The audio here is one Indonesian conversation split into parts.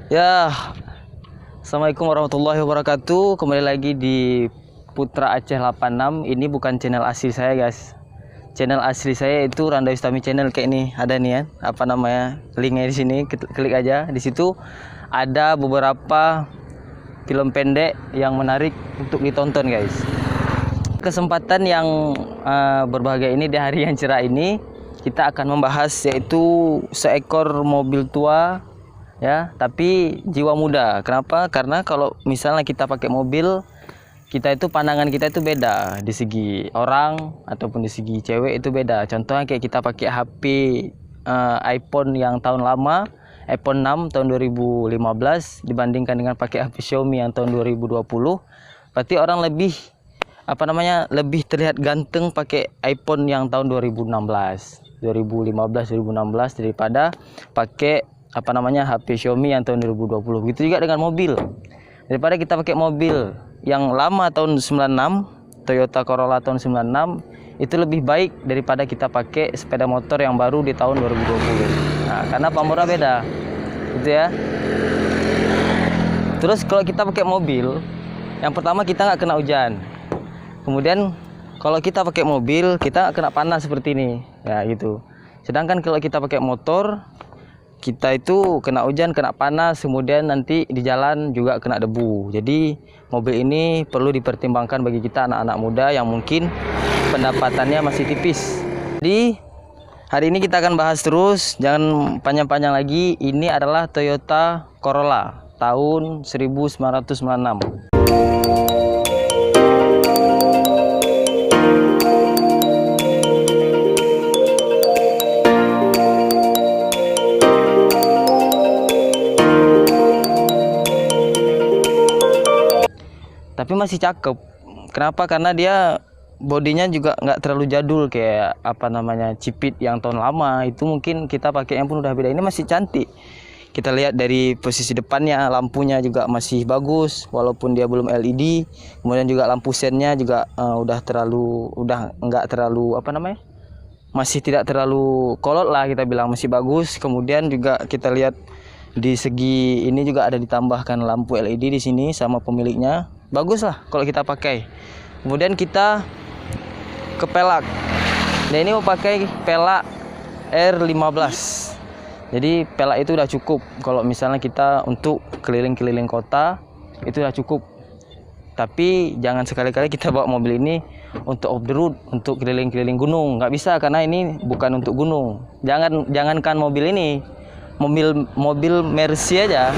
Ya, Assalamualaikum warahmatullahi wabarakatuh. Kembali lagi di Putra Aceh 86. Ini bukan channel asli saya, guys. Channel asli saya itu Randa Ustami Channel, kayak ini. Ada nih ya, apa namanya? Linknya di sini, klik aja. Di situ ada beberapa film pendek yang menarik untuk ditonton, guys. Kesempatan yang berbahagia ini di hari yang cerah ini, kita akan membahas yaitu seekor mobil tua ya, tapi jiwa muda. Kenapa? Karena kalau misalnya kita pakai mobil, kita itu pandangan kita itu beda di segi orang ataupun di segi cewek itu beda. Contohnya kayak kita pakai HP iPhone yang tahun lama, iPhone 6 tahun 2015 dibandingkan dengan pakai HP Xiaomi yang tahun 2020, berarti orang lebih lebih terlihat ganteng pakai iPhone yang tahun 2016 daripada pakai HP Xiaomi yang tahun 2020. Begitu juga dengan mobil. Daripada kita pakai mobil yang lama tahun 96, Toyota Corolla tahun 96, itu lebih baik daripada kita pakai sepeda motor yang baru di tahun 2020. Nah, karena pamornya beda. Gitu ya. Terus kalau kita pakai mobil, yang pertama kita nggak kena hujan. Kemudian kalau kita pakai mobil, kita nggak kena panas seperti ini. Ya gitu. Sedangkan kalau kita pakai motor, kita itu kena hujan, kena panas, kemudian nanti di jalan juga kena debu. Jadi mobil ini perlu dipertimbangkan bagi kita anak-anak muda yang mungkin pendapatannya masih tipis. Jadi hari ini kita akan bahas terus, jangan panjang-panjang lagi. Ini adalah Toyota Corolla tahun 1996. Tapi masih cakep. Kenapa? Karena dia bodinya juga nggak terlalu jadul kayak Cipit yang tahun lama. Itu mungkin kita pakainya pun udah beda. Ini masih cantik. Kita lihat dari posisi depannya, lampunya juga masih bagus walaupun dia belum LED. Kemudian juga lampu sennya juga masih tidak terlalu kolot lah, kita bilang masih bagus. Kemudian juga kita lihat di segi ini juga ada ditambahkan lampu LED di sini sama pemiliknya. Bagus lah kalau kita pakai. Kemudian kita ke pelak. Nah, ini mau pakai pelak R15. Jadi pelak itu udah cukup. Kalau misalnya kita untuk keliling-keliling kota itu udah cukup. Tapi jangan sekali-kali kita bawa mobil ini untuk off the road, untuk keliling-keliling gunung. Nggak bisa, karena ini bukan untuk gunung. Jangankan mobil ini, mobil Mercy aja.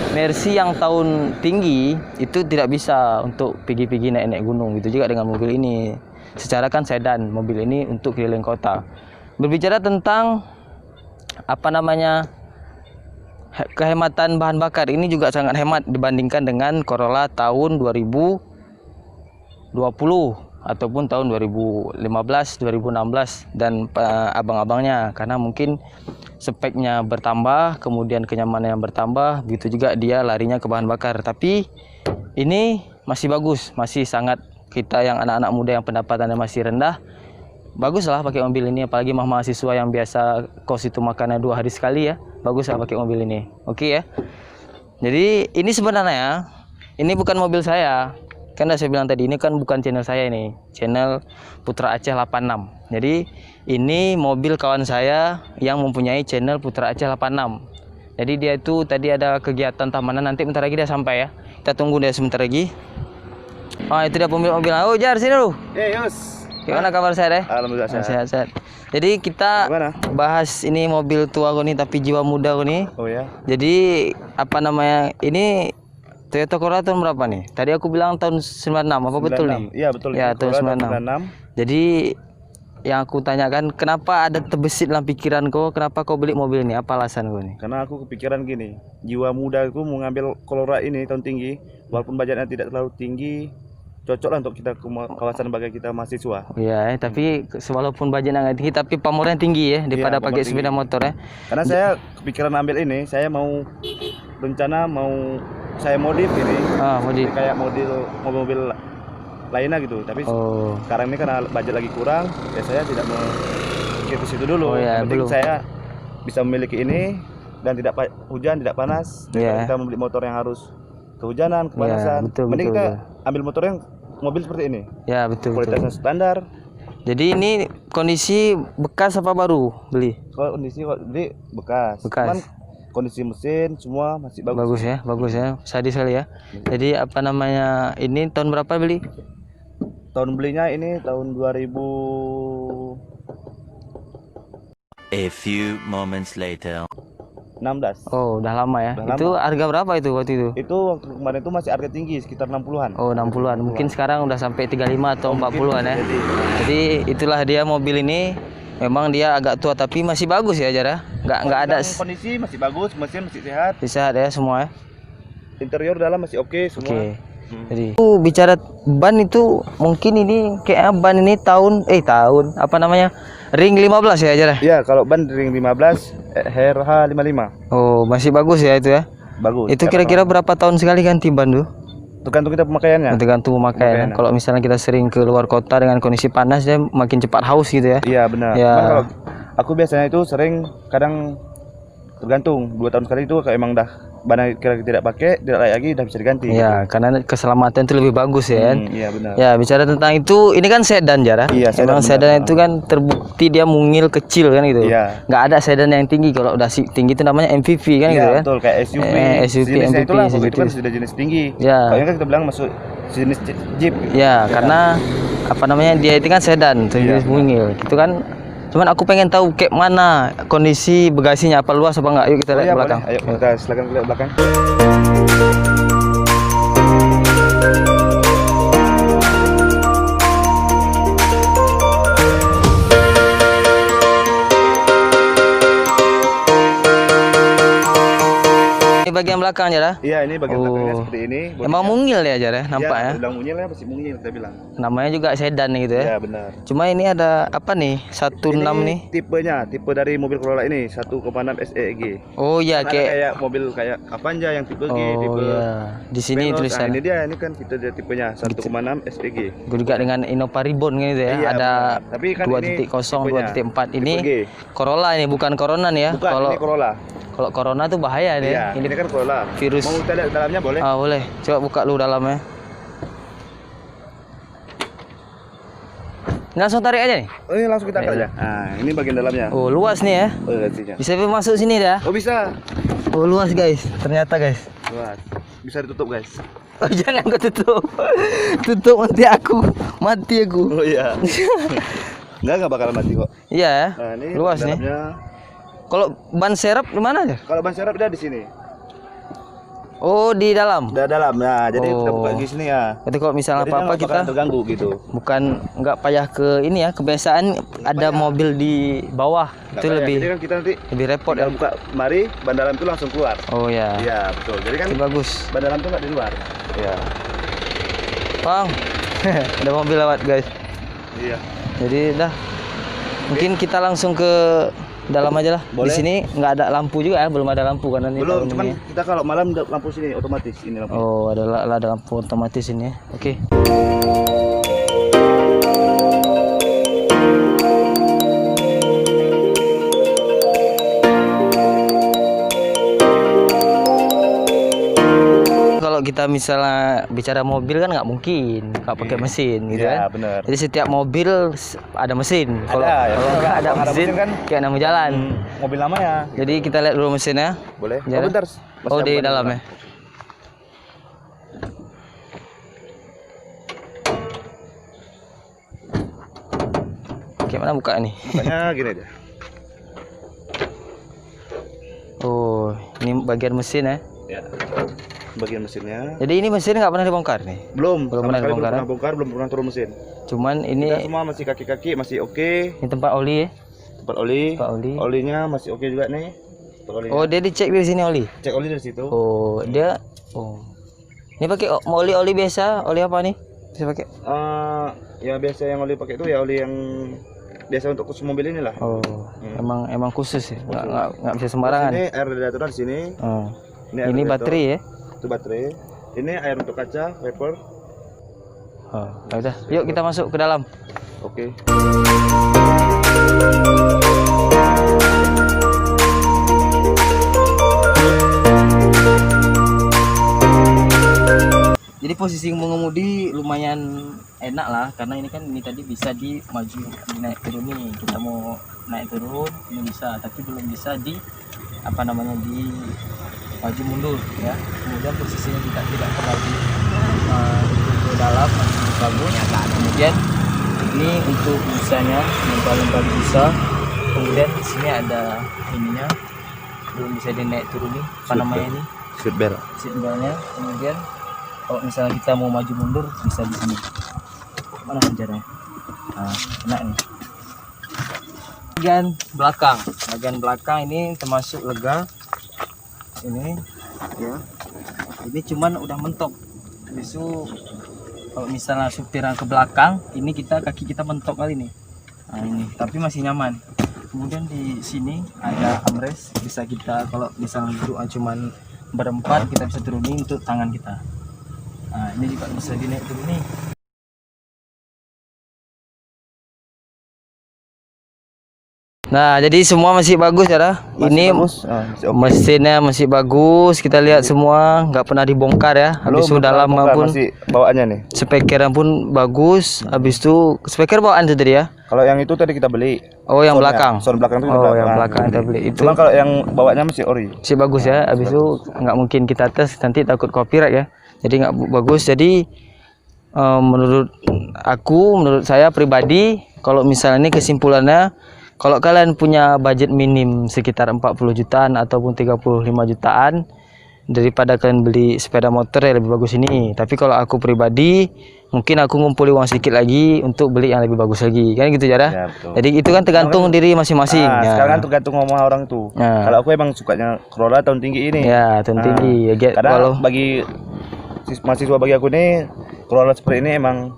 Mercy yang tahun tinggi itu tidak bisa untuk pergi-pergi naik-naik gunung. Gitu juga dengan mobil ini. Secara kan sedan, mobil ini untuk keliling kota. Berbicara tentang kehematan bahan bakar, ini juga sangat hemat dibandingkan dengan Corolla tahun 2020 ataupun tahun 2015, 2016 dan abang-abangnya, karena mungkin speknya bertambah, kemudian kenyamanan yang bertambah, begitu juga dia larinya ke bahan bakar. Tapi ini masih bagus, masih sangat, kita yang anak-anak muda yang pendapatannya masih rendah, baguslah pakai mobil ini. Apalagi mahasiswa yang biasa kos itu makannya 2 hari sekali ya, baguslah pakai mobil ini. Oke ya. Jadi ini sebenarnya ini bukan mobil saya. Kan saya bilang tadi, ini kan bukan channel saya, ini channel Putra Aceh 86. Jadi ini mobil kawan saya yang mempunyai channel Putra Aceh 86. Jadi dia itu tadi ada kegiatan tamanan, nanti bentar lagi dia sampai ya. Kita tunggu dia sebentar lagi. Oh, itu dia mobil. Oh, Jar, sini lu. Yus. Gimana kabar saya deh? Alhamdulillah sehat. Jadi kita bahas ini mobil tua kok nih, tapi jiwa muda kok nih. Oh ya. Jadi ini Toyota Corolla tahun berapa nih? Tadi aku bilang tahun 96, apa 96. Betul nih? Iya betul. Ya, tahun 96. Jadi yang aku tanyakan, kenapa ada terbesit dalam pikiran kau, kenapa kau beli mobil ini? Apa alasan kau nih? Karena aku kepikiran gini, jiwa muda aku mau ngambil Corolla ini tahun tinggi, walaupun budgetnya tidak terlalu tinggi, cocok lah untuk kita ke kawasan bagi kita mahasiswa. Iya, tapi walaupun budgetnya nggak tinggi, tapi pamornya tinggi ya, daripada pakai sepeda motor ya. Karena saya kepikiran ambil ini, saya rencana mau saya modif ini. Modif. Kayak mobil lainnya gitu. Tapi sekarang ini karena budget lagi kurang, ya saya tidak mau ke situ dulu. Yang penting saya bisa memiliki ini, dan tidak hujan, tidak panas. Iya. Kita membeli motor yang harus kehujanan, kepanasan. betul, Mending betul, kita ambil motor yang mobil seperti ini. Ya, betul, Kualitasnya betul. standar. Jadi ini kondisi bekas apa baru beli? Kalau kondisi beli bekas. Bekas. Cuman kondisi mesin semua masih bagus. Bagus ya. Sadis sekali ya. Jadi apa namanya? Ini tahun berapa beli? Tahun belinya ini tahun 2016. A few moments later. Oh, udah lama ya. Udah Itu harga berapa itu waktu itu? Itu waktu kemarin itu masih harga tinggi sekitar 60-an. Oh, 60-an. Mungkin sekarang udah sampai 35 atau 40-an ya. Jadi Jadi itulah dia mobil ini. Memang dia agak tua tapi masih bagus ya, Jara. Nggak ada kondisi masih bagus, mesin masih sehat, sehat ya semua ya. interior dalam masih oke semua. Oke. Jadi bicara ban itu mungkin ini kayak ban ini tahun apa namanya? Ring 15 ya, Jara. Ya, kalau ban ring 15 RH 55 Oh, masih bagus ya itu ya. bagus. Itu kira-kira berapa tahun sekali ganti ban tuh? tergantung kita pemakaiannya. Tergantung pemakaian. Kalau misalnya kita sering ke luar kota dengan kondisi panas, dia makin cepat haus gitu ya. Iya benar. Ya. Cuman kalau aku biasanya itu sering kadang tergantung 2 tahun sekali itu kalau emang dah ban kira tidak pakai tidak layak lagi, dah bisa diganti. Ya, karena keselamatan itu lebih bagus ya kan. Iya benar. Ya, bicara tentang itu, ini kan sedan, Jara. Iya, sedan, Emang benar. sedan itu kan terbukti dia mungil kecil kan gitu. Iya. Nggak ada sedan yang tinggi. Kalau udah tinggi itu namanya MPV kan Iya gitu kan. betul, kayak SUV. SUV, Jenisnya MPV, itulah, pokoknya itu kan segitu. sudah jenis tinggi. Ya. Kalau yang kan kita bilang masuk jenis Jeep. Ya, karena apa namanya, dia itu kan sedan, jenis Iya. mungil. Itu kan. Cuman aku pengen tahu kayak mana kondisi bagasinya, apa luas apa enggak. Yuk kita lihat iya, ke belakang. boleh. Ayo kita silakan lihat belakang. Ini bagian belakang, Jara. Iya, ini bagian belakangnya Oh. seperti ini. Emang mungil ya, Jara, nampak ya. Bilang mungil ya, pasti mungil kita bilang. Namanya juga sedan gitu ya. Iya, benar. Cuma ini ada apa nih? 16 nih. Tipenya, tipe dari mobil Corolla ini 1,6 SEG. Oh iya, Kan ada kayak kayak mobil kayak Avanza yang tipe G, oh tipe iya. Di sini Veloz. Nah, tulisan. ini dia, ini kan tipenya 1,6 SEG. Juga dengan Innova Reborn gitu ya. Iya, Ada benar. Tapi kan 2.0, ini 2.4. tipe Ini G. Corolla ini, bukan Corona nih ya. Bukan, Kalau ini Corolla. kalau Corona tuh bahaya nih. Iya, ini kan Corolla. virus. Mau kita lihat dalamnya boleh? Ah, boleh. Coba buka lu dalamnya. Ini langsung tarik aja nih. Oh, ini langsung kita angkat Iya. aja. Nah, ini bagian dalamnya. Oh, luas nih ya. Oh, lihat sini. Bisa masuk sini dah. Oh, bisa. Oh, luas guys. Ternyata guys. Luas. Bisa ditutup, guys. Oh, jangan kau tutup. Tutup nanti aku mati aku. Oh iya. Enggak bakal mati kok. Iya ya. Nah, ini Luas nih. dalamnya. Kalau ban serep di mana aja? Kalau ban serep udah di sini. Oh, di dalam. Udah dalam. Nah, jadi kita buka Oh. di sini ya. Berarti kalau misalnya Jadi apa-apa dia nggak kita bakalan terganggu gitu. bukan nggak payah ke ini ya, kebiasaan ada mobil di bawah. Nggak Itu payah. lebih Jadi kan kita nanti lebih repot ya. tinggal buka mari ban dalam itu langsung keluar. Oh ya. Iya, betul. Jadi kan Itu bagus. ban dalam itu nggak di luar. Iya. Bang. Ada mobil lewat, guys. Iya. Jadi dah. Mungkin kita langsung ke dalam aja lah. Di Boleh. sini nggak ada lampu juga ya, belum ada lampu karena ini Belum, tahun cuman ini ya. kita kalau malam lampu sini otomatis ini lampu. Oh, ada lampu otomatis ini ya. Oke. Kalau kita misalnya bicara mobil kan nggak mungkin nggak pakai mesin gitu Iya, kan. benar. Jadi setiap mobil ada mesin. Kalau ya. kalau nggak ada Kalau mesin kan kayak nama jalan. mobil lama ya. Jadi kita lihat dulu mesinnya. Boleh. Ya. Oh, bentar. Oh, di dalam ya. Gimana buka nih? Bukanya gini aja. Oh, ini bagian mesin ya. Ya. Bagian mesinnya. Jadi ini mesin nggak pernah dibongkar nih. Belum Belum sama pernah sekali dibongkar, belum pernah bongkar, belum pernah turun mesin. Cuman ini Kita semua masih kaki-kaki masih oke. ini tempat oli ya. Tempat oli. Tempat oli. Olinya masih oke juga nih. Tempat olinya. Oh, dia dicek dari sini oli. Cek oli dari situ. Oh, dia oh. Ini pakai oli biasa, oli apa nih? Bisa pakai. Ya biasa yang oli pakai itu ya oli yang biasa untuk khusus mobil inilah. Oh, emang khusus ya. Nggak bisa sembarangan. Ini air radiator di sini. Oh. Ini, air Ini radiator. baterai ya. Itu baterai. Ini air untuk kaca, wiper. Oh, ya udah. Yuk kita masuk ke dalam. Oke. Jadi posisi mengemudi lumayan enak lah, karena ini kan ini tadi bisa di maju naik turun nih. Kita mau naik turun ini bisa, tapi belum bisa di apa namanya di maju mundur ya. Kemudian posisinya juga tidak terlalu ke dalam, masih bagus. Kemudian ini untuk busanya lempar bisa. Kemudian di sini ada ininya, belum bisa dinaik turun nih. Apa namanya ini? Seatbelt. Seatbeltnya. Kemudian kalau misalnya kita mau maju mundur bisa di sini. Mana penjaranya? Nah, enak nih. Bagian belakang ini termasuk lega. Ini ya. Ini cuman udah mentok. Besok kalau misalnya supir yang ke belakang, ini kaki kita mentok kali nih. Nah, ini tapi masih nyaman. Kemudian di sini ada armrest, bisa kita kalau misalnya duduk cuman berempat kita bisa turunin untuk tangan kita. Nah, ini juga bisa dinaik turun nih. Nah, jadi semua masih bagus ya, dah. Ini mesinnya masih bagus. Kita lihat semua nggak pernah dibongkar ya. Habis itu dalam pun masih bawaannya nih. Spekernya pun bagus. Habis itu speaker bawaan itu tadi ya. Kalau yang itu tadi kita beli. Oh, yang belakang. Sound belakang itu Oh, yang belakang kita beli. Itu cuma kalau yang bawanya masih ori. masih bagus ya. Habis itu nggak mungkin kita tes, nanti takut copyright ya. Jadi nggak bagus. Jadi menurut saya pribadi, kalau misalnya ini kesimpulannya, kalau kalian punya budget minim sekitar 40 jutaan ataupun 35 jutaan, daripada kalian beli sepeda motor ya lebih bagus ini. Tapi kalau aku pribadi, mungkin aku ngumpuli uang sedikit lagi untuk beli yang lebih bagus lagi, kan gitu ya, Ya, betul. Jadi itu kan tergantung diri masing-masing. Ya. Sekarang kan tergantung ngomong orang tuh. Nah. Kalau aku emang sukanya Corolla tahun tinggi ini. Ya, tahun tinggi. Ya, Karena kalau bagi mahasiswa bagi aku nih, Corolla seperti ini emang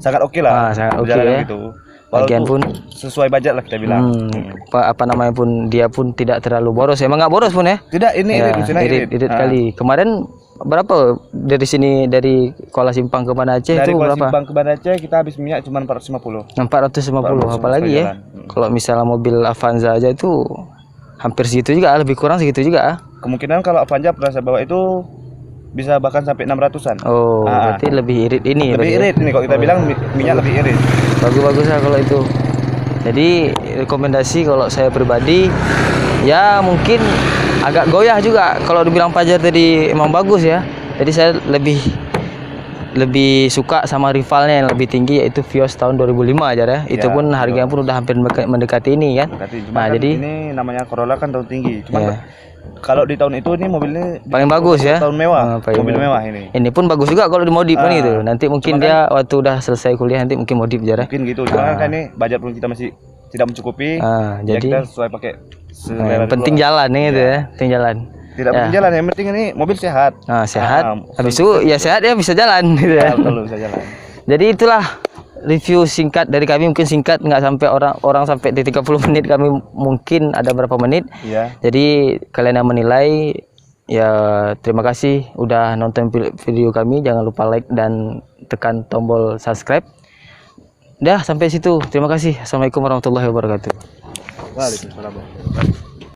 sangat oke lah. Sangat oke Berjalan ya. gitu. Bagian pun sesuai budget lah kita bilang. apa namanya pun dia pun tidak terlalu boros. Emang nggak boros pun ya? Tidak, ini Ya, mesinnya irit kali. Kemarin berapa dari sini, dari Kuala Simpang ke Banda Aceh dari itu Kuala berapa? Simpang ke Banda Aceh kita habis minyak cuma 450. 450 apalagi ya. jalan. Kalau misalnya mobil Avanza aja itu hampir segitu juga, lebih kurang segitu juga. Kemungkinan kalau Avanza pernah saya bawa itu bisa bahkan sampai 600-an. Oh, berarti lebih irit ini. Lebih berarti ya? irit ini kalau kita bilang minyak lebih irit. Bagus-bagus lah kalau itu. Jadi rekomendasi kalau saya pribadi, ya mungkin agak goyah juga. Kalau dibilang Pajar tadi emang bagus ya. Jadi saya lebih suka sama rivalnya yang lebih tinggi, yaitu Vios tahun 2005 aja ya. Itu pun harganya pun udah hampir mendekati ini kan. Nah, jadi ini namanya Corolla kan tahun tinggi. Cuma ya, kalau di tahun itu ini mobilnya paling bagus ya. Tahun mewah. Paling Mobil mewah ini. Ini pun bagus juga kalau dimodif kan gitu. Nanti mungkin dia waktu udah selesai kuliah nanti mungkin modif aja. Mungkin gitu. Cuma kan ini budget pun kita masih tidak mencukupi. Ya Jadi kita sesuai pakai selera penting dulu lah. jalan nih gitu ya. Penting jalan. Tidak penting jalan, yang penting ini mobil sehat. Sehat. Habis itu ya sehat ya bisa jalan gitu ya. Betul, bisa jalan. Jadi itulah review singkat dari kami, mungkin singkat nggak sampai orang sampai di 30 menit, kami mungkin ada berapa menit. Iya. Jadi kalian yang menilai, ya terima kasih udah nonton video kami. Jangan lupa like dan tekan tombol subscribe. Dah sampai situ. Terima kasih. Assalamualaikum warahmatullahi wabarakatuh. Waalaikumsalam.